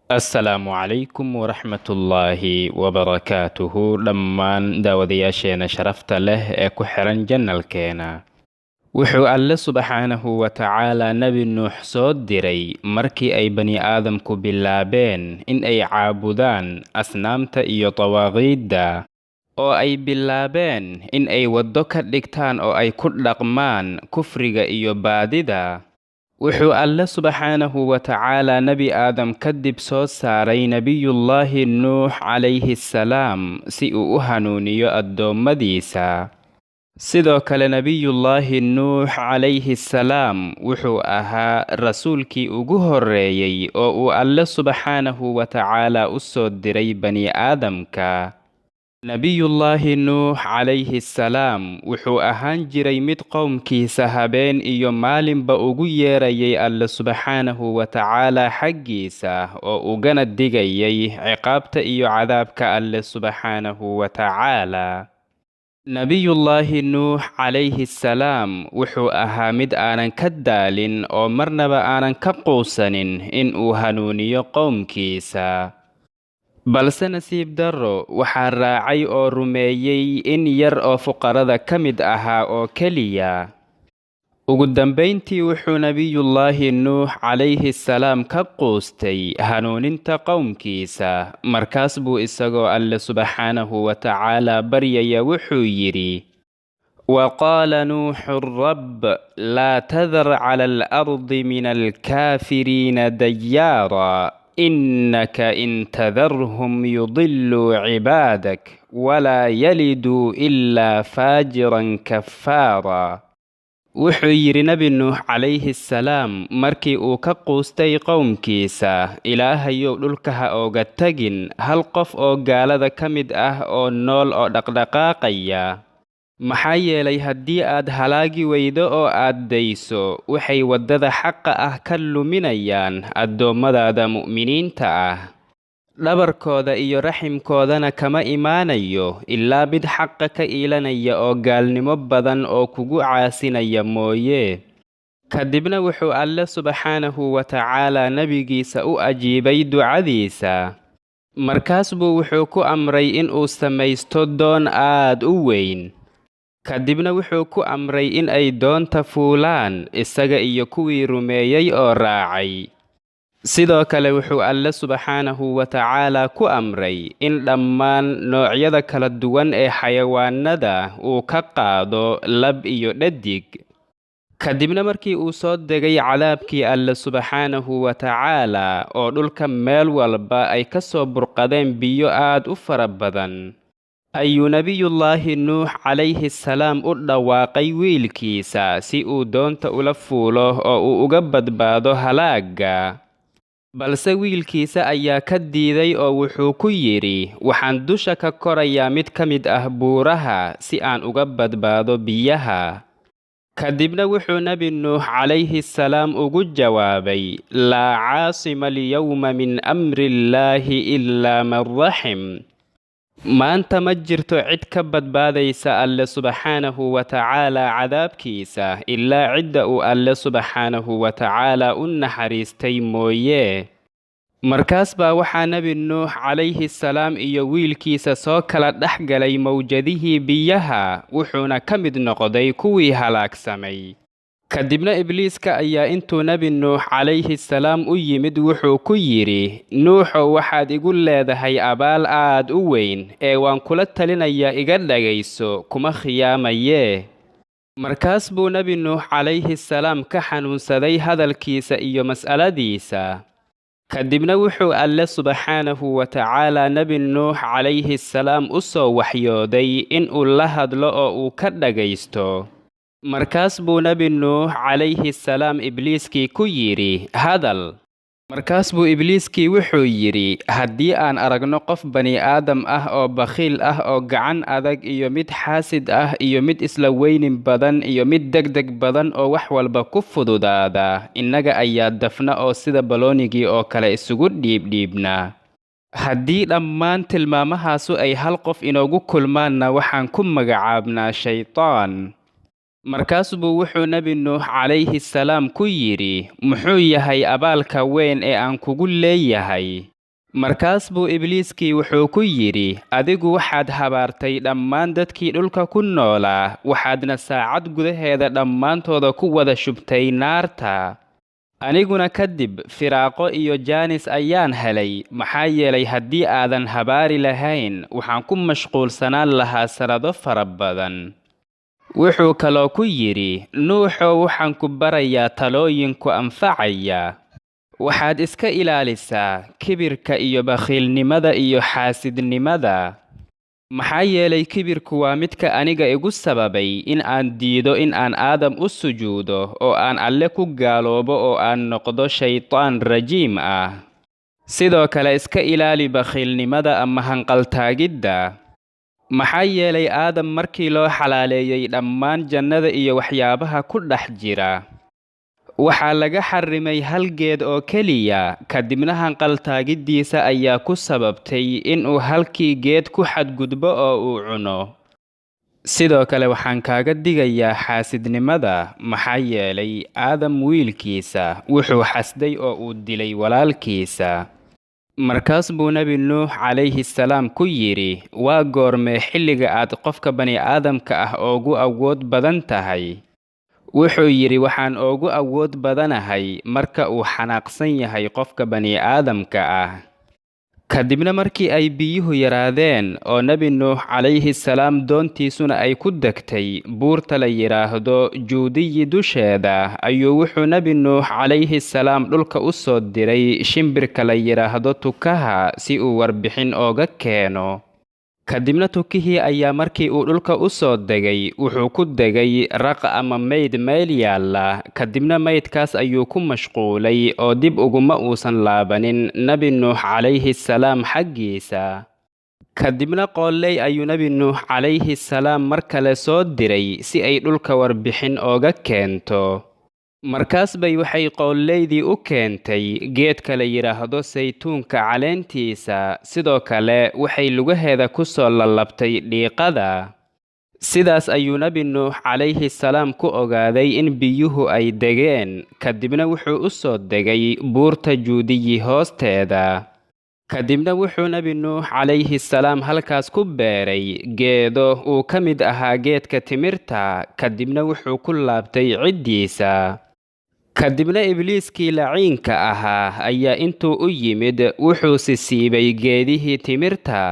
asalaamu calaykum waraxmatullaahi wabarakaatuhu dhammaan daawadayaasheena sharafta leh ee ku xiran janalkeena. Wuxuu alle subxaanahu wa tacaala nebi nuux soo diray markii ay bani aadamku bilaabeen in ay caabudaan asnaamta iyo tawaaqiidda, oo ay bilaabeen in ay waddo ka dhigtaan oo ay ku dhaqmaan kufriga iyo baadida. Wuxuu alle subxaanahu wa tacaala nebi aadam kadib soo saaray nebiyullaahi nuux calayhi salaam si uu u hanuuniyo addoommadiisa. Sidoo kale nebiyullaahi nuux calayhi salaam wuxuu ahaa rasuulkii ugu horreeyay oo uu alle subxaanahu wa tacaala u soo diray bani aadamka. nebiyullaahi nuux calayhi salaam wuxuu ahaan jiray mid qowmkiisa habeen iyo maalinba ugu yeerayay alle subxaanahu wa tacaala xaggiisa oo ugana digayay ciqaabta iyo cadaabka alle subxaanahu wa tacaala. nebiyullaahi nuux calayhi salaam wuxuu ahaa mid aanan ka daalin oo marnaba aanan ka quusanin in uu hanuuniyo qowmkiisa. balse nasiib darro waxaa raacay oo rumeeyey in yar oo fuqarada ka mid ahaa oo keliya. ugu dambayntii wuxuu nebiyullaahi nuux calayhi salaam ka quustay hanuuninta qowmkiisa. markaas buu isagoo alle subxaanahu wa tacaala baryaya wuxuu yidhi: waqaala nuuxu rabb laa tadar cala alardi min alkaafiriina dayaara innaka in tadarhum yudilluu cibaadak walaa yaliduu ilaa faajiran kafaara. wuxuu yidhi nebi nuux calayhi salaam markii uu ka quustay qowmkiisa: ilaahayow dhulka ha ooga tagin hal qof oo gaalada ka mid ah oo nool oo dhaqdhaqaaqaya. maxaa yeelay haddii aad halaagi weydo oo aad dayso, waxay waddada xaqa ah ka luminayaan addoommadaada mu'miniinta ah. dhabarkooda iyo raximkoodana kama imaanayo ilaa mid xaqa ka iilanaya oo gaalnimo badan oo kugu caasinaya mooye. kadibna wuxuu alle subxaanahu wa tacaala nebigiisa u ajiibay ducadiisa. markaas buu wuxuu ku amray in uu samaysto doon aad u weyn. kadibna wuxuu ku amray in ay doonta fuulaan isaga iyo kuwii rumeeyey oo raacay. sidoo kale wuxuu alle subxaanahu wa tacaala ku amray in dhammaan noocyada kala duwan ee xayawaanada uu ka qaado lab iyo dhadig. kadibna markii uu soo degay cadaabkii alle subxaanahu wa tacaala oo dhulka meel walba ay ka soo burqadeen biyo aad u fara badan, ayuu nebiyullaahi nuux calayhi salaam u dhawaaqay wiilkiisa si uu doonta ula fuulo oo uu uga badbaado halaagga. balse wiilkiisa ayaa ka diiday oo wuxuu ku yidhi: waxaan dusha ka korayaa mid ka mid ah buuraha si aan uga badbaado biyaha. kadibna wuxuu nebi nuux calayhi salaam ugu jawaabay: laa caasima alyawma min amri illaahi ilaa man raxim. maanta ma jirto cid ka badbaadaysa alle subxaanahu wa tacaala cadaabkiisa ilaa cidda uu alle subxaanahu wa tacaala u naxariistay mooye. markaas baa waxaa nebi nuux calayhi salaam iyo wiilkiisa soo kala dhex galay mawjadihii biyaha, wuxuuna ka mid noqday kuwii halaagsamay. kadibna ibliiska ayaa intuu nebi nuux calayhi salaam u yimid wuxuu ku yidhi: nuuxow, waxaad igu leedahay abaal aad u weyn ee waan kula talinayaa iga dhagayso, kuma khiyaamayee. markaas buu nebi nuux calayhi salaam ka xanuunsaday hadalkiisa iyo mas'aladiisa. kadibna wuxuu alle subxaanahu wa tacaala nebi nuux calayhi salaam u soo waxyooday in uu la hadlo oo uu ka dhagaysto. markaas buu nebi nuux calayhi salaam ibliiskii ku yidhi: hadal. markaas buu ibliiskii wuxuu yidhi: haddii aan aragno qof bani aadam ah oo bakhiil ah oo gacan adag iyo mid xaasid ah iyo mid isla weynin badan iyo mid degdeg badan oo wax walba ku fududaada, innaga ayaa dafna oo sida baloonigii oo kale isugu dhiibdhiibna. haddii dhammaan tilmaamahaasu ay hal qof inoogu kulmaanna waxaan ku magacaabnaa shaytaan. markaas buu wuxuu nebi nuux calayhi salaam ku yidhi: muxuu yahay abaalka weyn ee aan kugu leeyahay? markaas buu ibliiskii wuxuu ku yidhi, adigu waxaad habaartay dhammaan dadkii dhulka ku noolaa, waxaadna saacad gudaheeda dhammaantooda ku wada shubtay naarta. aniguna kadib firaaqo iyo jaanis ayaan helay, maxaa yeelay haddii aadan habaari lahayn waxaan ku mashquulsanaan lahaa sanado fara badan. wuxuu kaloo ku yidhi, nuuxow waxaan ku barayaa talooyinku anfacaya. waxaad iska ilaalisaa kibirka iyo bakhiilnimada iyo xaasidnimada. maxaa yeelay kibirku waa midka aniga igu sababay in aan diido in aan aadam u sujuudo oo aan alle ku gaaloobo oo aan noqdo shaytaan rajiim ah. sidoo kale iska ilaali bakhiilnimada ama hanqaltaagidda. maxaa yeelay aadam markii loo xalaaleeyey dhammaan jannada iyo waxyaabaha ku dhex jira, waxaa laga xarrimay hal geed oo keliya, kadibna hanqaltaagiddiisa ayaa ku sababtay inuu halkii geed ku xadgudbo oo uu cuno. sidoo kale waxaan kaaga digayaa xaasidnimada, maxaa yeelay aadam wiilkiisa wuxuu xasday oo uu dilay walaalkiisa. markaas buu nebi nuux calayhi salaam ku yidhi, waa goormee xilliga aad qofka bani aadamka ah ugu awood badan tahay? wuxuu yidhi, waxaan ugu awood badanahay marka uu xanaaqsan yahay qofka bani aadamka ah. kadibna markii ay biyuhu yaraadeen oo nebi nuux calayhi salaam doontiisuna ay ku degtay buurta la yidhaahdo juudiyi dusheeda, ayuu wuxuu nebi nuux calayhi salaam dhulka u soo diray shimbirka la yidhaahdo tukaha si uu warbixin ooga keeno. kadibna tukihii ayaa markii uu dhulka u soo degay wuxuu ku degay raq ama mayd meel yaalla, kadibna maydkaas ayuu ku mashquulay oo dib uguma uusan laabanin nebi nuux calayhi salaam xaggiisa. kadibna qooley ayuu nebi nuux calayhi salaam mar kale soo diray si ay dhulka warbixin ooga keento. markaas bay waxay qoolleydii u keentay geedka la yidhaahdo saytuunka caleentiisa, sidoo kale waxay lugaheeda ku soo lallabtay dhiiqada. sidaas ayuu nebi nuux calayhi salaam ku ogaaday in biyuhu ay degeen, kadibna wuxuu u soo degay buurta juudiyi hoosteeda. kadibna wuxuu nebi nuux calayhi salaam halkaas ku beeray geedo uu ka mid ahaa geedka timirta, kadibna wuxuu ku laabtay ciddiisa. kadibna ibliiskii laciinka ahaa ayaa intuu u yimid wuxuu siibay geedihii timirta.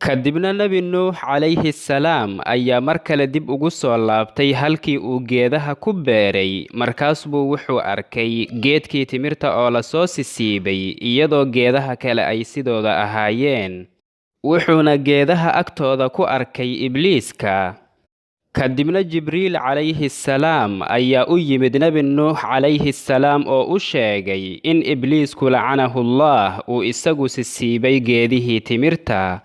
kadibna nebi nuux calayhi salaam ayaa mar kale dib ugu soo laabtay halkii uu geedaha ku beeray, markaas buu wuxuu arkay geedkii timirta oo la soo siibay iyadoo geedaha kale ay sidooda ahaayeen. wuxuuna geedaha agtooda ku arkay ibliiska. kadibna jibriil calayhi salaam ayaa u yimid nebi nuux calayhi salaam oo u sheegay in ibliisku lacanahullaah uu isagu siibay geedihii timirta.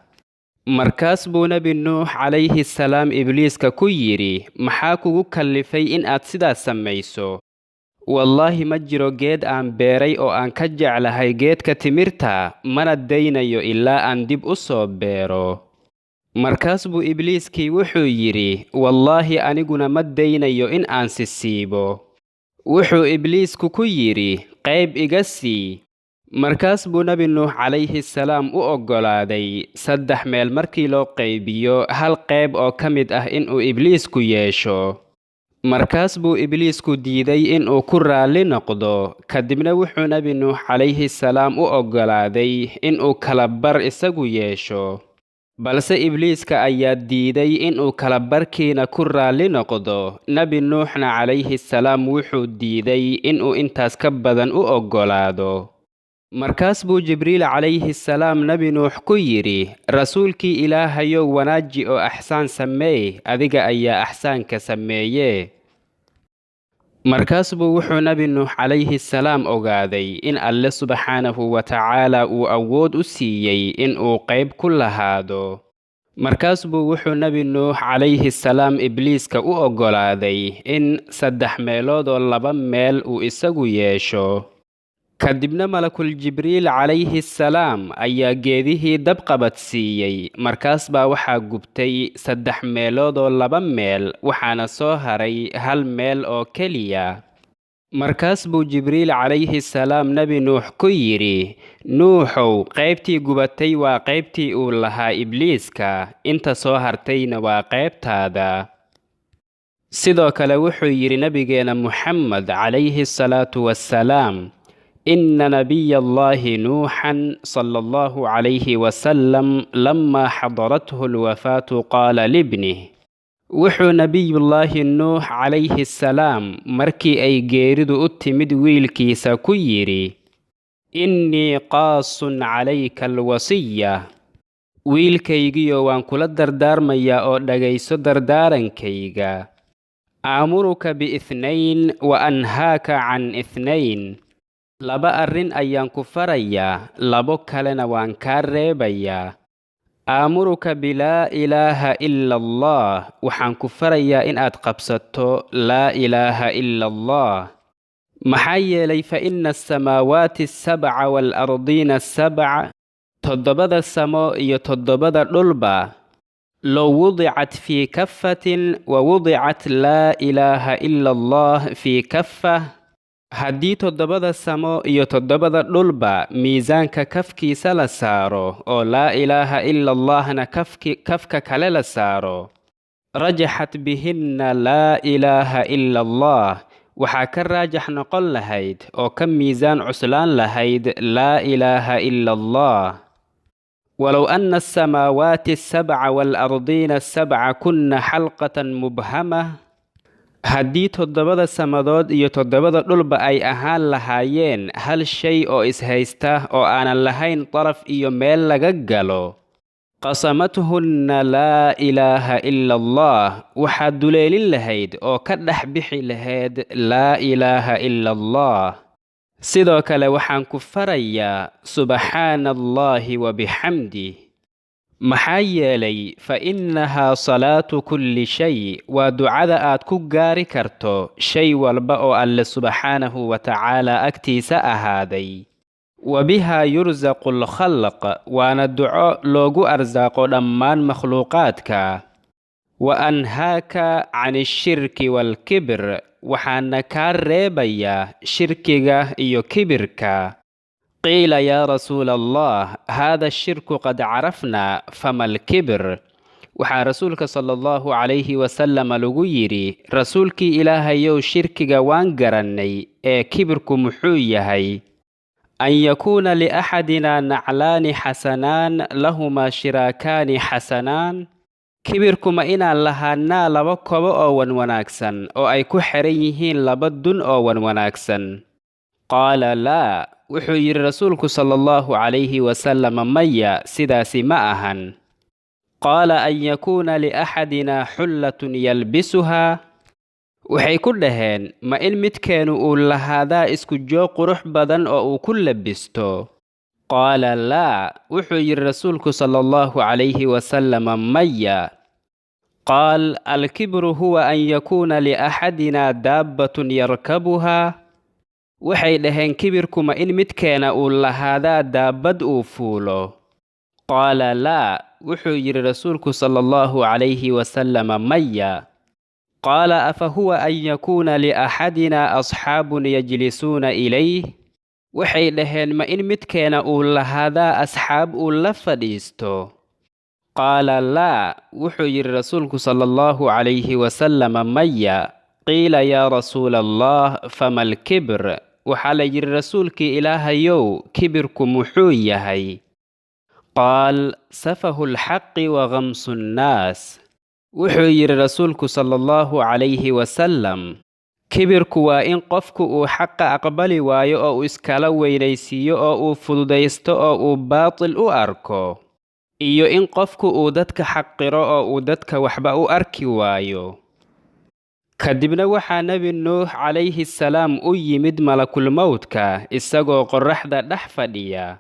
markaas buu nebi nuux calayhi salaam ibliiska ku yidhi, maxaa kugu kallifay in aad sidaas samayso? wallaahi ma jiro geed aan beeray oo aan ka jeclahay geedka timirta, mana daynayo ilaa aan dib u soo beero. markaas buu ibliiskii wuxuu yidhi, wallaahi aniguna ma daynayo in aan siibo. wuxuu ibliisku ku yidhi, qayb iga sii. markaas buu nebi nuux calayhi salaam u oggolaaday 3 meel markii loo qaybiyo hal qayb oo ka mid ah inuu ibliisku yeesho. markaas buu ibliisku diiday inuu ku raalli noqdo, kadibna wuxuu nebi nuux calayhi salaam u oggolaaday inuu kala bar isagu yeesho. balse ibliiska ayaa diiday inuu kala barkiina ku raalli noqdo. nebi nuuxna calayhi salaam wuxuu diiday inuu intaas ka badan u oggolaado. markaas buu jibriil calayhi salaam nebi nuux ku yidhi, rasuulkii ilaahayow wanaaji oo axsaan sameey, adiga ayaa axsaanka sameeye. markaas buu wuxuu nebi nuux calayhi salaam ogaaday in alle subxaanahu wa tacaala uu awood u siiyey inuu qayb ku lahaado. markaas buu wuxuu nebi nuux calayhi salaam ibliiska u oggolaaday in 3 meelood oo 2 meel uu isagu yeesho. kadibna malakul jibriil calayhi salaam ayaa geedihii dab qabadsiiyey, markaas baa waxaa gubtay 3 meelood oo 2 meel, waxaana soo haray hal meel oo keliya. markaas buu jibriil calayhi salaam nebi nuux ku yidhi, nuuxow qaybtii gubatay waa qaybtii uu lahaa ibliiska, inta soo hartayna waa qaybtaada. sidoo kale wuxuu yidhi nabigeena muxamed calayhi salaatu wassalaam, inna nabiyallaahi nuuxan sala allahu calayhi wasalam lamaa xadarathu alwafaatu qaala libnih, wuxuu nebiyullaahi nuux calayhi salaam markii ay geeridu u timid wiilkiisa ku yidhi, innii qaasun calayka alwasiya, wiilkaygiyo waan kula dardaarmayaa oo dhagayso dardaarankayga. aamuruka biithnayn wa anhaaka can ithnayn, laba arrin ayaan ku farayaa, labo kalena waan kaa reebayaa. aamuruka bilaa ilaaha ila allah, waxaan ku farayaa inaad qabsato laa ilaaha ila allah. maxaa yeelay fa ina asamaawaati asabca waalardiina asabca, toddobada samo iyo toddobada dhulba, low wudicat fii kafatin wa wudicat laa ilaaha ila allah fii kafa, haddii toddobada samo iyo toddobada dhulba miisaanka kafkiisa la saaro oo laa ilaaha ila allahna kafka kale la saaro, rajaxat bihinna laa ilaaha ila allah, waxaa ka raajax noqon lahayd oo ka miisaan cuslaan lahayd laa ilaaha ila allah. walow anna asamaawaati asabca waalardiina asabca kunna xalqatan mubhama, haddii toddobada samadood iyo toddobada dhulba ay ahaan lahaayeen hal shay oo ishaysta oo aanan lahayn daraf iyo meel laga galo, qasamathunna laa ilaaha ila allah, waxaad duleelin lahayd oo ka dhex bixi lahayd laa ilaaha ila allah. sidoo kale waxaan ku farayaa subxaana allaahi wabixamdih, maxaa yeelay fa innahaa salaatu kulli shay, waa ducada aad ku gaari karto shay walba oo alle subxaanahu wa tacaala agtiisa ahaaday. wa bihaa yursaqu alkhalq, waana duco loogu arsaaqo dhammaan makhluuqaadka. wa anhaaka can ashirki waalkibr, waxaana kaa reebayaa shirkiga iyo kibirka. qiila yaa rasuula allah, haada ashirku qad carafnaa, fama alkibr, waxaa rasuulka sala allahu calayhi wasalama lagu yidhi, rasuulkii ilaahayow shirkiga waan garannay, ee kibirku muxuu yahay? an yakuuna liaxadinaa naclaani xasanaan lahumaa shiraakaani xasanaan, kibirkuma inaan lahaannaa laba kobo oo wanwanaagsan oo ay ku xidhan yihiin laba dun oo wanwanaagsan. qaala laa, wuxuu yidhi rasuulku sala allahu calayhi wasalama, maya, sidaasi ma ahan. qaala an yakuuna liaxadinaa xullatun yalbisuhaa, waxay ku dhaheen, ma in midkeenu uu lahaadaa isku joog qurux badan oo uu ku labisto? qaala laa, wuxuu yidhi rasuulku sala allahu calayhi wasalama, maya. qaal alkibru huwa an yakuuna liaxadinaa daabbatun yarkabuhaa, waxay dhaheen kibirkuma in midkeena uu lahaadaa daabbad uu fuulo? qaala laa, wuxuu yidhi rasuulku sala allahu calayhi wasalama, maya. qaala afa huwa an yakuuna liaxadinaa asxaabun yajlisuuna ilayh, waxay dhaheen ma in midkeena uu lahaadaa asxaab uu la fadhiisto? qaala laa, wuxuu yidhi rasuulku sala allahu calayhi wasalama, maya. qiila yaa rasuula allah, fama alkibr, waxaa la yidhi rasuulkii ilaahayow kibirku muxuu yahay? qaal safahu lxaqi wa gamsu nnaas, wuxuu yidhi rasuulku sala allahu calayhi wasalam, kibirku waa in qofku uu xaqa aqbali waayo oo uu iskala weynaysiiyo oo uu fududaysto oo uu baatil u arko, iyo in qofku uu dadka xaqiro oo uu dadka waxba u arki waayo. kadibna waxaa nebi nuux calayhi salaam u yimid malakulmowdka isagoo qorraxda dhex fadhiya.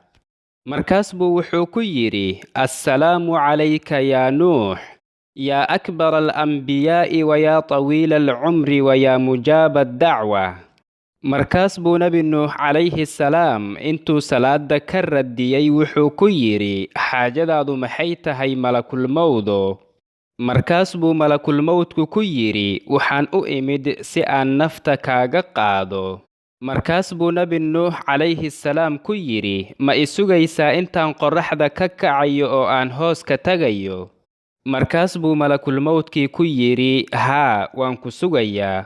markaas buu wuxuu ku yidhi, assalaamu calayka yaa nuux, yaa akbar alambiyaa'i wayaa tawiila alcumri wayaa mujaaba addacwa. markaas buu nebi nuux calayhi salaam intuu salaada ka radiyey wuxuu ku yidhi, xaajadaadu maxay tahay malakulmowdo? markaas buu malakul mawdku ku yidhi, waxaan u imid si aan nafta kaaga qaado. Markaas buu Nabi Nuux calayhi salaam ku yidhi, ma i sugaysaa intaan qorraxda ka kacayo oo aan hoos ka tagayo? Markaas buu malakul mawdkii ku yidhi, haa, waan ku sugayaa.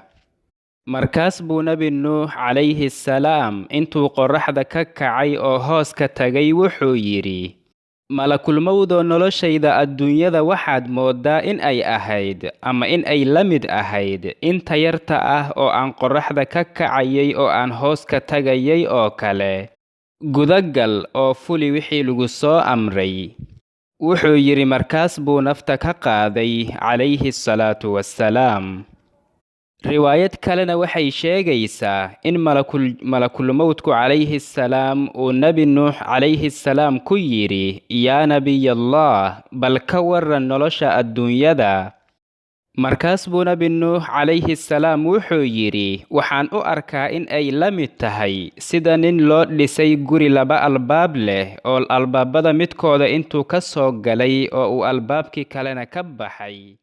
Markaas buu Nabi Nuux calayhi salaam intuu qorraxda ka kacay oo hoos ka tagay wuxuu yidhi, malakul mawdoo noloshayda adduunyada waxaad mooddaa in ay ahayd ama in ay la mid ahayd inta yarta ah oo aan qorraxda ka kacayay oo aan hoos ka tagayay oo kale. Gudagal oo fuli wixii lagu soo amray. Wuxuu yidhi markaas buu nafta ka qaaday calayhi salaatu wassalaam. Riwaayad kalena waxay sheegaysaa in malakul mawdku calayhi salaam uu Nabi Nuux calayhi salaam ku yidhi, yaa Nabiyallah, bal ka warran nolosha adduunyada. Markaas buu Nabi Nuux calayhi salaam wuxuu yidhi, waxaan u arkaa in ay la mid tahay sida nin loo dhisay guri 2 albaab leh oo albaabada midkooda intuu ka soo galay oo uu albaabkii kalena ka baxay.